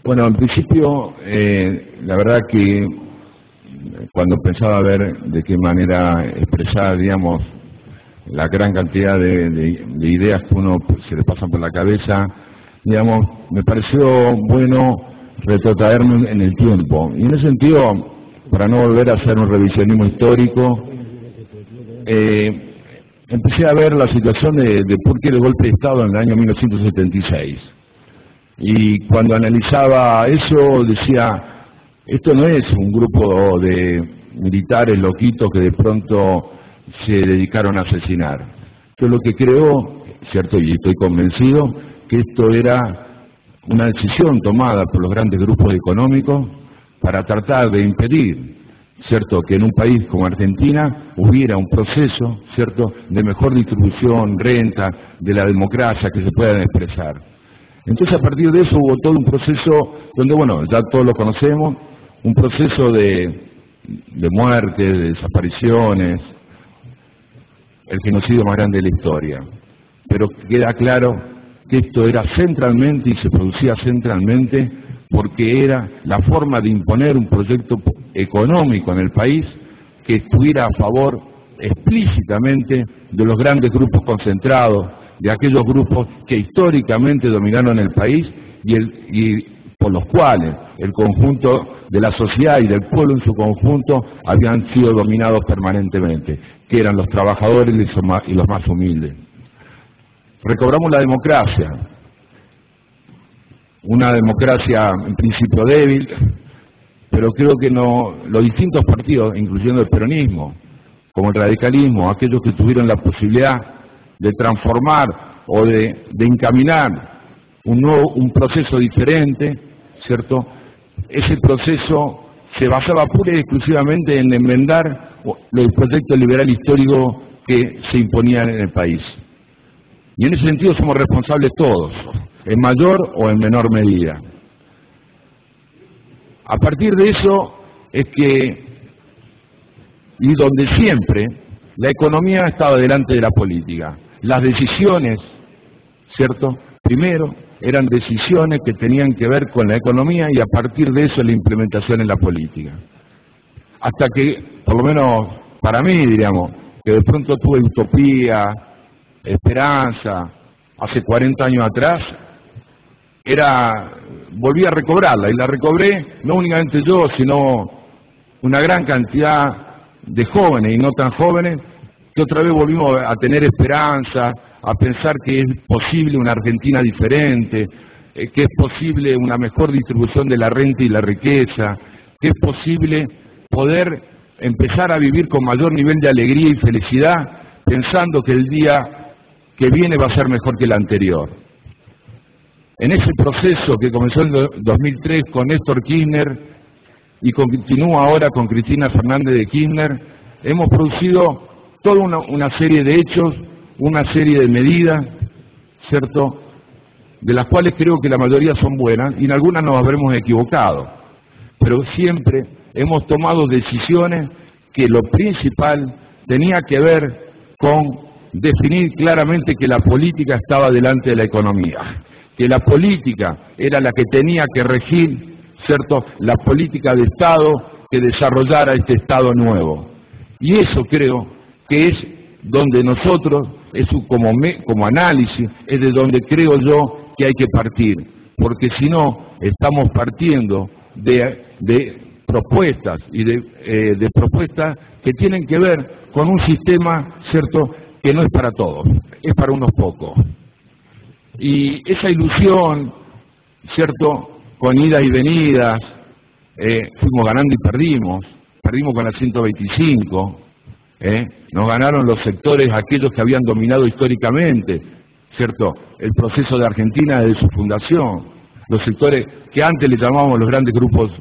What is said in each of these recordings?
Bueno, en principio, la verdad que cuando pensaba ver de qué manera expresar, digamos, la gran cantidad de ideas que uno se le pasan por la cabeza, digamos, me pareció bueno retrotraerme en el tiempo. Y en ese sentido, para no volver a hacer un revisionismo histórico, empecé a ver la situación de por qué el golpe de Estado en el año 1976. Y cuando analizaba eso, decía, esto no es un grupo de militares loquitos que de pronto se dedicaron a asesinar. Yo lo que creo, cierto, y estoy convencido, que esto era una decisión tomada por los grandes grupos económicos para tratar de impedir, cierto, que en un país como Argentina hubiera un proceso, cierto, de mejor distribución, renta, de la democracia que se puedan expresar. Entonces, a partir de eso hubo todo un proceso donde, bueno, ya todos lo conocemos, un proceso de muerte, de desapariciones, el genocidio más grande de la historia. Pero queda claro que esto era centralmente y se producía centralmente porque era la forma de imponer un proyecto económico en el país que estuviera a favor explícitamente de los grandes grupos concentrados, de aquellos grupos que históricamente dominaron el país y por los cuales el conjunto de la sociedad y del pueblo en su conjunto habían sido dominados permanentemente, que eran los trabajadores y los más humildes. Recobramos la democracia, una democracia en principio débil, pero creo que los distintos partidos, incluyendo el peronismo, como el radicalismo, aquellos que tuvieron la posibilidad de transformar o de encaminar un proceso diferente, ¿cierto? Ese proceso se basaba pura y exclusivamente en enmendar el proyecto liberal histórico que se imponía en el país. Y en ese sentido somos responsables todos, en mayor o en menor medida. A partir de eso es que, y donde siempre, la economía estaba delante de la política. Las decisiones, ¿cierto? Primero, eran decisiones que tenían que ver con la economía y a partir de eso la implementación en la política. Hasta que, por lo menos para mí, diríamos, que de pronto tuve utopía, esperanza, hace 40 años atrás, volví a recobrarla, y la recobré no únicamente yo, sino una gran cantidad de jóvenes y no tan jóvenes, que otra vez volvimos a tener esperanza, a pensar que es posible una Argentina diferente, que es posible una mejor distribución de la renta y la riqueza, que es posible poder empezar a vivir con mayor nivel de alegría y felicidad, pensando que el día que viene va a ser mejor que el anterior. En ese proceso que comenzó en 2003 con Néstor Kirchner y continúa ahora con Cristina Fernández de Kirchner, hemos producido toda una serie de hechos, una serie de medidas, ¿cierto?, de las cuales creo que la mayoría son buenas y en algunas nos habremos equivocado, pero siempre hemos tomado decisiones que lo principal tenía que ver con definir claramente que la política estaba delante de la economía, que la política era la que tenía que regir, ¿cierto?, la política de Estado que desarrollara este Estado nuevo. Y eso creo que es donde nosotros, como análisis, es de donde creo yo que hay que partir, porque si no, estamos partiendo de propuestas y de propuestas que tienen que ver con un sistema, ¿cierto?, que no es para todos, es para unos pocos. Y esa ilusión, ¿cierto?, con idas y venidas, fuimos ganando y perdimos con la 125, nos ganaron los sectores aquellos que habían dominado históricamente, ¿cierto?, el proceso de Argentina desde su fundación, los sectores que antes le llamábamos los grandes grupos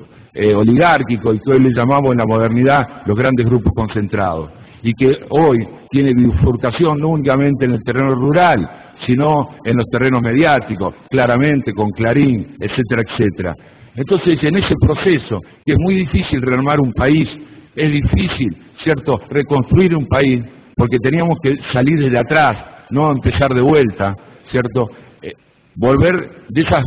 oligárquicos y que hoy le llamamos en la modernidad los grandes grupos concentrados, y que hoy tiene bifurcación no únicamente en el terreno rural, sino en los terrenos mediáticos, claramente con Clarín, etcétera, etcétera. Entonces, en ese proceso, que es muy difícil rearmar un país, es difícil, ¿cierto?, reconstruir un país, porque teníamos que salir desde atrás, no empezar de vuelta, ¿cierto?, volver de esas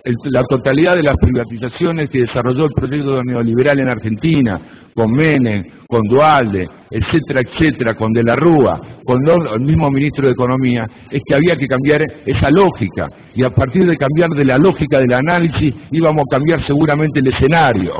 la totalidad de las privatizaciones que desarrolló el proyecto neoliberal en Argentina, con Menem, con Duhalde, etcétera, etcétera, con De la Rúa, con el mismo ministro de Economía, es que había que cambiar esa lógica, y a partir de cambiar de la lógica del análisis íbamos a cambiar seguramente el escenario.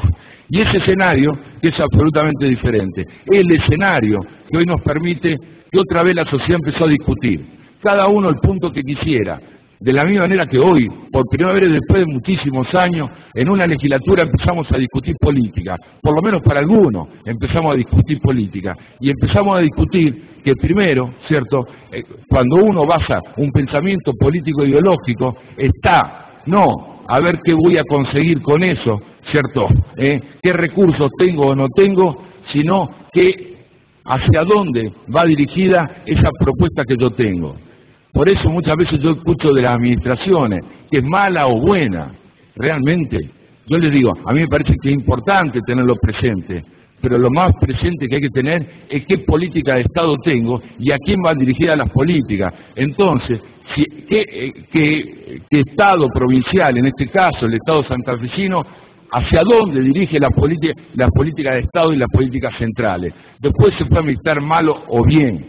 Y ese escenario es absolutamente diferente. El escenario que hoy nos permite que otra vez la sociedad empezó a discutir, cada uno el punto que quisiera, de la misma manera que hoy, por primera vez después de muchísimos años, en una legislatura empezamos a discutir política, por lo menos para algunos empezamos a discutir política, y empezamos a discutir que primero, ¿cierto?, cuando uno basa un pensamiento político ideológico, está, no, a ver qué voy a conseguir con eso, ¿cierto?, qué recursos tengo o no tengo, sino que hacia dónde va dirigida esa propuesta que yo tengo. Por eso muchas veces yo escucho de las administraciones, que es mala o buena, realmente, yo les digo, a mí me parece que es importante tenerlo presente, pero lo más presente que hay que tener es qué política de Estado tengo y a quién van dirigidas las políticas. Entonces, ¿qué Estado provincial, en este caso el Estado santafesino, hacia dónde dirige la política de Estado y las políticas centrales? Después se puede mezclar malo o bien,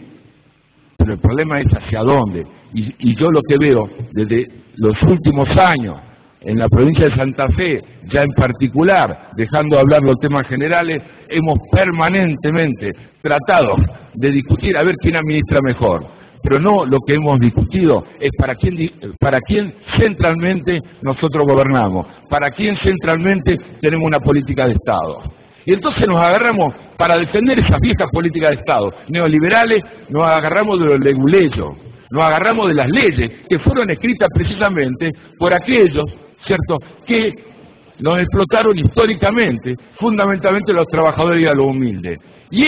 pero el problema es hacia dónde. Y yo lo que veo desde los últimos años en la provincia de Santa Fe, ya en particular, dejando de hablar los temas generales, hemos permanentemente tratado de discutir a ver quién administra mejor, pero no lo que hemos discutido es para quién centralmente nosotros gobernamos, para quién centralmente tenemos una política de Estado. Y entonces nos agarramos, para defender esas viejas políticas de Estado neoliberales, nos agarramos de los leguleyos, nos agarramos de las leyes que fueron escritas precisamente por aquellos, ¿cierto?, que nos explotaron históricamente, fundamentalmente a los trabajadores y a los humildes. Y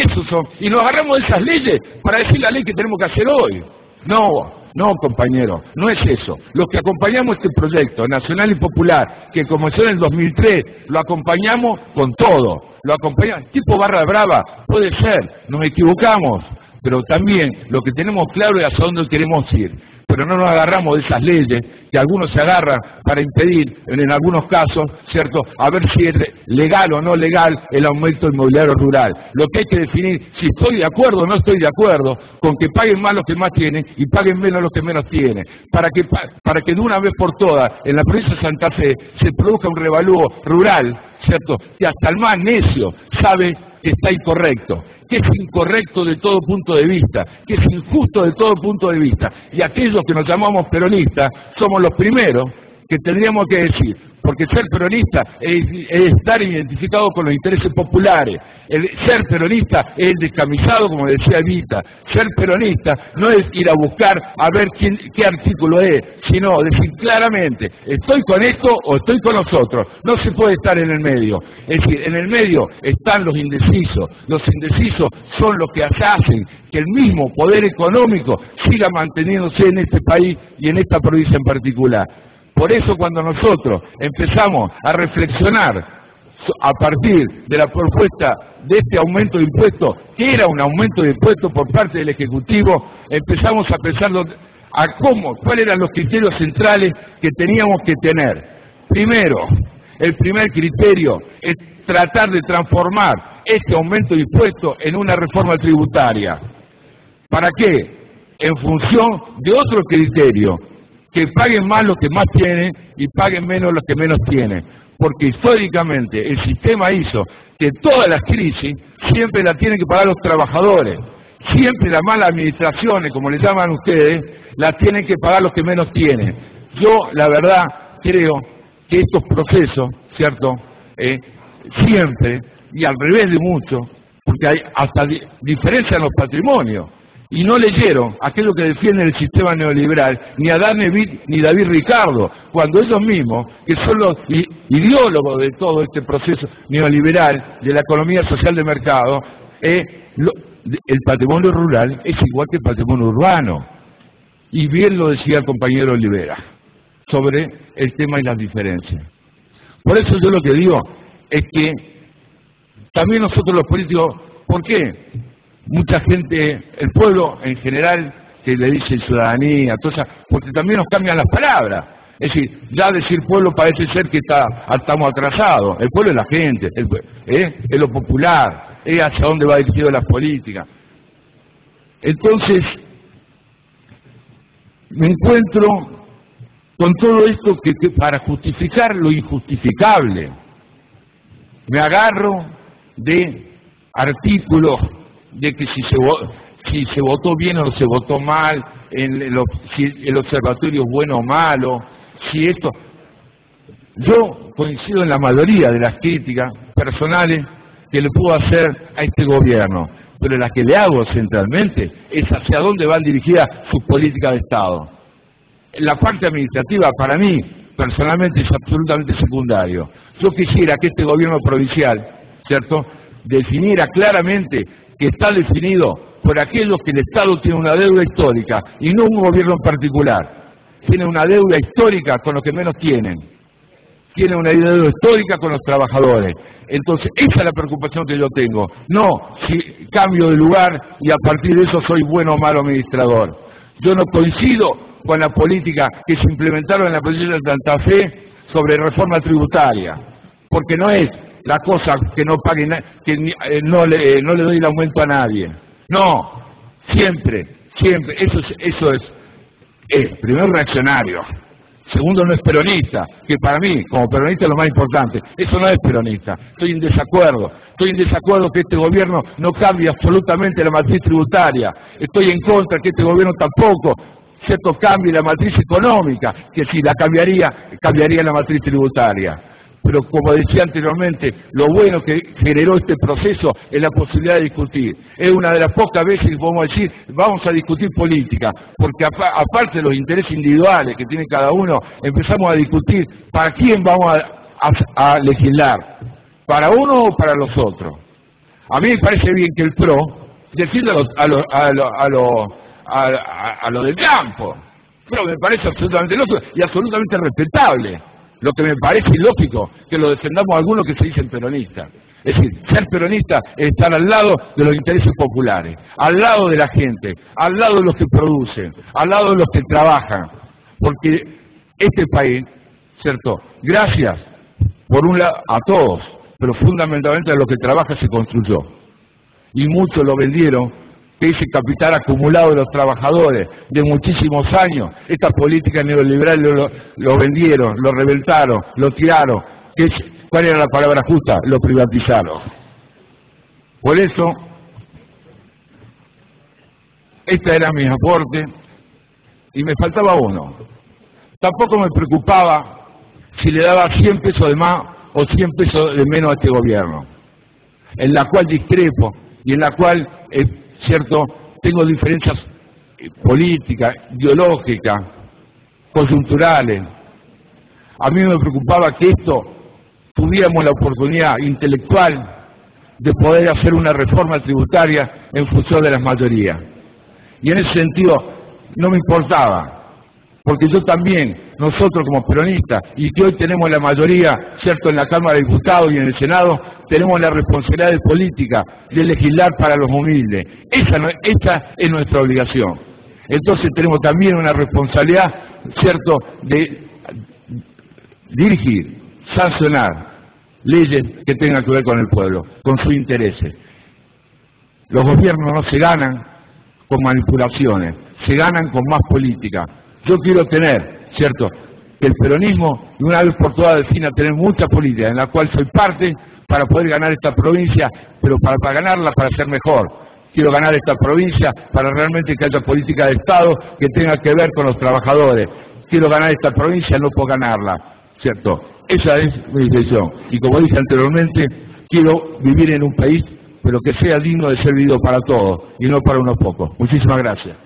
nos agarramos de esas leyes para decir la ley que tenemos que hacer hoy. No, compañero, no es eso. Los que acompañamos este proyecto nacional y popular, que comenzó en el 2003, lo acompañamos con todo. Lo acompañamos, tipo barra brava, puede ser, nos equivocamos, pero también lo que tenemos claro es hacia dónde queremos ir. Pero no nos agarramos de esas leyes que algunos se agarran para impedir, en algunos casos, ¿cierto?, a ver si es legal o no legal el aumento inmobiliario rural. Lo que hay que definir si estoy de acuerdo o no estoy de acuerdo con que paguen más los que más tienen y paguen menos los que menos tienen, para que de una vez por todas en la provincia de Santa Fe se produzca un revalúo rural, ¿cierto?, que hasta el más necio sabe que está incorrecto, que es incorrecto de todo punto de vista, que es injusto de todo punto de vista. Y aquellos que nos llamamos peronistas somos los primeros que tendríamos que decir, porque ser peronista es estar identificado con los intereses populares. Ser peronista es el descamisado, como decía Evita. Ser peronista no es ir a buscar a ver qué artículo es, sino decir claramente, estoy con esto o estoy con los otros. No se puede estar en el medio. Es decir, en el medio están los indecisos. Los indecisos son los que hacen que el mismo poder económico siga manteniéndose en este país y en esta provincia en particular. Por eso cuando nosotros empezamos a reflexionar a partir de la propuesta de este aumento de impuestos, que era un aumento de impuestos por parte del Ejecutivo, empezamos a pensar cuáles eran los criterios centrales que teníamos que tener. Primero, el primer criterio es tratar de transformar este aumento de impuestos en una reforma tributaria. ¿Para qué? En función de otro criterio, que paguen más los que más tienen y paguen menos los que menos tienen, porque históricamente el sistema hizo que todas las crisis siempre la tienen que pagar los trabajadores, siempre las malas administraciones, como le llaman ustedes, las tienen que pagar los que menos tienen. Yo, la verdad, creo que estos procesos, ¿cierto?, siempre, y al revés de mucho, porque hay hasta diferencia en los patrimonios, y no leyeron aquello que defienden el sistema neoliberal, ni Adán ni David Ricardo, cuando ellos mismos, que son los ideólogos de todo este proceso neoliberal, de la economía social de mercado, el patrimonio rural es igual que el patrimonio urbano. Y bien lo decía el compañero Olivera, sobre el tema y las diferencias. Por eso yo lo que digo es que también nosotros los políticos, ¿por qué? Mucha gente, el pueblo en general, que le dice ciudadanía, porque también nos cambian las palabras. Es decir, ya decir pueblo parece ser que estamos atrasados. El pueblo es la gente, es lo popular, es hacia dónde va dirigido la política. Entonces, me encuentro con todo esto que para justificar lo injustificable, me agarro de artículos de que si se votó bien o se votó mal, si el observatorio es bueno o malo, si esto... Yo coincido en la mayoría de las críticas personales que le puedo hacer a este gobierno, pero la que le hago centralmente es hacia dónde van dirigidas sus políticas de Estado. La parte administrativa, para mí, personalmente, es absolutamente secundario. Yo quisiera que este gobierno provincial, ¿cierto?, definiera claramente que está definido por aquellos que el Estado tiene una deuda histórica, y no un gobierno en particular. Tiene una deuda histórica con los que menos tienen. Tiene una deuda histórica con los trabajadores. Entonces, esa es la preocupación que yo tengo. No si cambio de lugar y a partir de eso soy bueno o malo administrador. Yo no coincido con la política que se implementaron en la provincia de Santa Fe sobre reforma tributaria, porque no es la cosa que no pague, que no le doy el aumento a nadie. No, siempre, eso es primero reaccionario. Segundo, no es peronista, que para mí, como peronista, es lo más importante. Eso no es peronista. Estoy en desacuerdo. Estoy en desacuerdo que este gobierno no cambie absolutamente la matriz tributaria. Estoy en contra que este gobierno tampoco, ¿cierto?, cambie la matriz económica, que si la cambiaría la matriz tributaria. Pero como decía anteriormente, lo bueno que generó este proceso es la posibilidad de discutir. Es una de las pocas veces que podemos decir, vamos a discutir política, porque aparte de los intereses individuales que tiene cada uno, empezamos a discutir para quién vamos a legislar, para uno o para los otros. A mí me parece bien que el PRO defienda a lo del campo, pero me parece absolutamente lógico y absolutamente respetable. Lo que me parece ilógico que lo defendamos algunos que se dicen peronistas. Es decir, ser peronista es estar al lado de los intereses populares, al lado de la gente, al lado de los que producen, al lado de los que trabajan. Porque este país, ¿cierto?, gracias por un lado a todos, pero fundamentalmente a los que trabajan se construyó. Y muchos lo vendieron, que ese capital acumulado de los trabajadores de muchísimos años, esta política neoliberal lo vendieron, lo reventaron, lo tiraron. ¿Cuál era la palabra justa? Lo privatizaron. Por eso, este era mi aporte y me faltaba uno. Tampoco me preocupaba si le daba 100 pesos de más o 100 pesos de menos a este gobierno, en la cual discrepo y en la cual... ¿cierto?, tengo diferencias políticas, ideológicas, coyunturales. A mí me preocupaba que tuviéramos la oportunidad intelectual de poder hacer una reforma tributaria en función de las mayorías. Y en ese sentido no me importaba, porque yo también, nosotros como peronistas, y que hoy tenemos la mayoría, ¿cierto?, en la Cámara de Diputados y en el Senado, tenemos la responsabilidad de política de legislar para los humildes. Esa es nuestra obligación. Entonces tenemos también una responsabilidad, ¿cierto?, de dirigir, sancionar leyes que tengan que ver con el pueblo, con sus intereses. Los gobiernos no se ganan con manipulaciones, se ganan con más política. Yo quiero tener, ¿cierto?, que el peronismo, de una vez por todas, defina tener mucha política, en la cual soy parte, para poder ganar esta provincia, pero para ganarla, para ser mejor. Quiero ganar esta provincia para realmente que haya política de Estado que tenga que ver con los trabajadores. Quiero ganar esta provincia, no puedo ganarla, ¿cierto? Esa es mi decisión. Y como dije anteriormente, quiero vivir en un país, pero que sea digno de ser vivido para todos, y no para unos pocos. Muchísimas gracias.